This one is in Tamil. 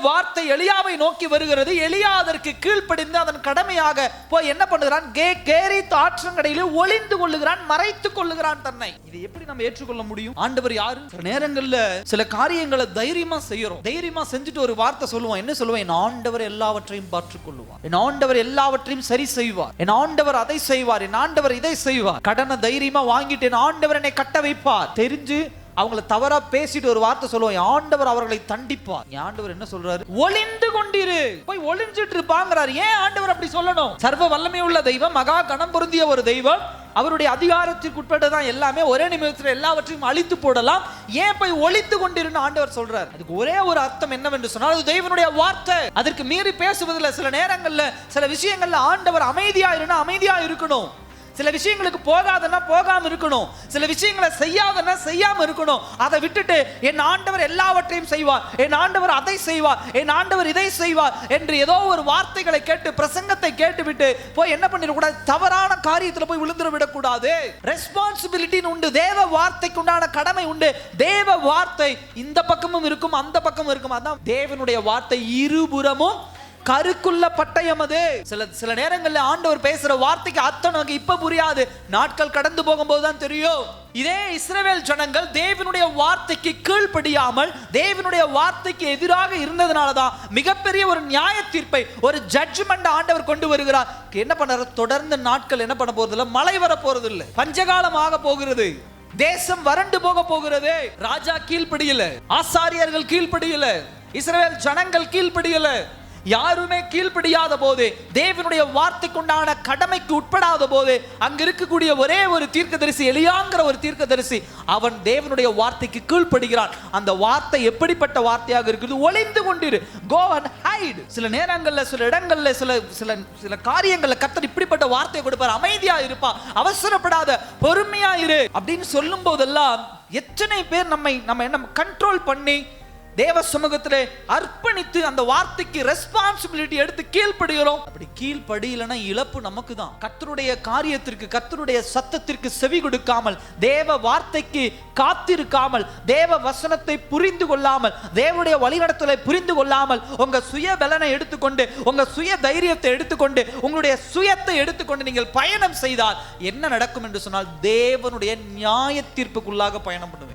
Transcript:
வார்த்தை எலியாவை நோக்கி வருகிறது. எலியா அதற்கு கீழ்ப்படிந்து அதன் கடமையாக போய் என்ன பண்ணுகிறான்? கேரித் ஆற்றங்கரையிலே ஒளிந்து கொள்ளுகிறான், மறைத்துக் கொள்ளுகிறான் தன்னை. இதை எப்படி நம்ம ஏற்றுக்கொள்ள முடியும்? ஆண்டவர் யாரு? சில நேரங்கள்ல சில காரியங்களை தைரியமா செய்யறோம். தைரியமா செஞ்சுட்டு ஒரு வார்த்தை சொல்லுவோம். என்ன சொல்லுவோம்? என் ஆண்டவர் எல்லாவற்றையும் பார்த்துக் கொள்ளுவார், என் ஆண்டவர் எல்லாவற்றையும் சரி செய்வார், என் ஆண்டவர் அதை செய்வார், என் ஆண்டவர் இதை செய்வார். கடனை தைரியமா வாங்கிட்டு என் ஆண்டவர் என்னை கட்ட வைப்பார். தெரிஞ்சு அவங்கள தவறா பேசிட்டு ஒரு வார்த்தை சொல்லுவோம், ஆண்டவர் அவர்களை தண்டிப்பார். ஆண்டவர் என்ன சொல்றாரு? ஒளிந்து கொண்டிரு, போய் ஒளிஞ்சிட்டு இருப்பாங்கிறார். ஏன் ஆண்டவர் அப்படி சொல்லணும்? சர்வ வல்லமை உள்ள தெய்வம், மகா கணம் பொருந்திய ஒரு தெய்வம், அவருடைய அதிகாரத்திற்கு உட்பட்டதான் எல்லாமே. ஒரே நிமிடத்தில் எல்லாவற்றையும் அழித்து போடலாம். ஏன் போய் ஒளித்து கொண்டிருன்னு ஆண்டவர் சொல்றார்? அதுக்கு ஒரே ஒரு அர்த்தம் என்னவென்று சொன்னால், அது தேவனுடைய வார்த்தை. அதற்கு மீறி பேசுவதில் சில நேரங்கள்ல சில விஷயங்கள்ல ஆண்டவர் அமைதியா இருந்தா அமைதியா இருக்கணும். சில விஷயங்களுக்கு போகாதன்னா போகாம இருக்கணும். சில விஷயங்களை செய்யாதன்னா செய்யாம இருக்கணும். அதை விட்டுட்டு என் ஆண்டவர் எல்லாவற்றையும் செய்வார், என் ஆண்டவர் அதை செய்வார், என் ஆண்டவர் இதை செய்வார் என்று ஏதோ ஒரு வார்த்தைகளை கேட்டு பிரசங்கத்தை கேட்டுவிட்டு போய் என்ன பண்ணிடக்கூடாது? தவறான காரியத்தில் போய் விழுந்துட விடக்கூடாது. ரெஸ்பான்சிபிலிட்டி உண்டு, தேவ வார்த்தைக்கு உண்டான கடமை உண்டு. தேவ வார்த்தை இந்த பக்கமும் இருக்கும், அந்த பக்கமும் இருக்கும். அதான் தேவனுடைய வார்த்தை இருபுறமும் கருக்குள்ள பட்டயம். அது சில நேரங்கள்ல ஆண்டவர் பேசுற வார்த்தைக்கு அர்த்தம் நமக்கு இப்ப புரியாது, நாட்கள் கடந்து போகும்போது தான் தெரியும். இதே இஸ்ரவேல் ஜனங்கள் தேவனுடைய வார்த்தைக்கு கீழ்ப்படியாமல் தேவனுடைய வார்த்தைக்கு எதிராக இருந்ததுனாலதான் மிகப்பெரிய ஒரு நியாய தீர்ப்பை, ஒரு ஜட்ஜ்மெண்ட் ஆண்டவர் கொண்டு வருகிறார். என்ன பண்றாரு? தொடர்ந்து நாட்கள் என்ன பண்ண போறது இல்ல, மழை வர போறது இல்ல, பஞ்சகாலம் ஆக போகிறது, தேசம் வறண்டு போக போகிறது. ராஜா கீழ்ப்படியல, ஆசாரியர்கள் கீழ்ப்படியல, இஸ்ரவேல் ஜனங்கள் கீழ்ப்படியல. யாருமே கீழ்ப்படியாத போது, தேவனுடைய வார்த்தைக்குண்டான கடமைக்கு உட்படாத போது, அங்க இருக்கக்கூடிய ஒரே ஒரு தீர்க்கதரிசி, எலியாங்கிற ஒரு தீர்க்கதரிசி, அவன் தேவனுடைய வார்த்தைக்கு கீழ்ப்படுகிறான். அந்த வார்த்தை எப்படிப்பட்ட வார்த்தையாக இருக்குது? ஒளிந்து கொண்டிரு, go and hide. சில நேரங்கள்ல சில இடங்கள்ல சில காரியங்கள்ல கர்த்தர் இப்படிப்பட்ட வார்த்தையை கொடுப்பார். அமைதியா இருப்பா, அவசரப்படாத, பொறுமையா இரு அப்படின்னு சொல்லும் போதெல்லாம் எத்தனை பேர் நம்ம என்ன கண்ட்ரோல் பண்ணி தேவ சமூகத்திலே அர்ப்பணித்து அந்த வார்த்தைக்கு ரெஸ்பான்சிபிலிட்டி எடுத்து கீழ்ப்படுகிறோம். அப்படி கீழ்ப்படியலனா இழப்பு நமக்கு தான். கர்த்தருடைய காரியத்திற்கு, கர்த்தருடைய சத்தத்திற்கு செவி கொடுக்காமல், தேவ வார்த்தைக்கு காத்திருக்காமல், தேவ வசனத்தை புரிந்து கொள்ளாமல், தேவனுடைய வழிநடத்தலை புரிந்து கொள்ளாமல், உங்க சுய பலனை எடுத்துக்கொண்டு, உங்க சுய தைரியத்தை எடுத்துக்கொண்டு, உங்களுடைய சுயத்தை எடுத்துக்கொண்டு நீங்கள் பயணம் செய்தால் என்ன நடக்கும் என்று சொன்னால், தேவனுடைய நியாய தீர்ப்புக்குள்ளாக பயணம் பண்ணுவேன்.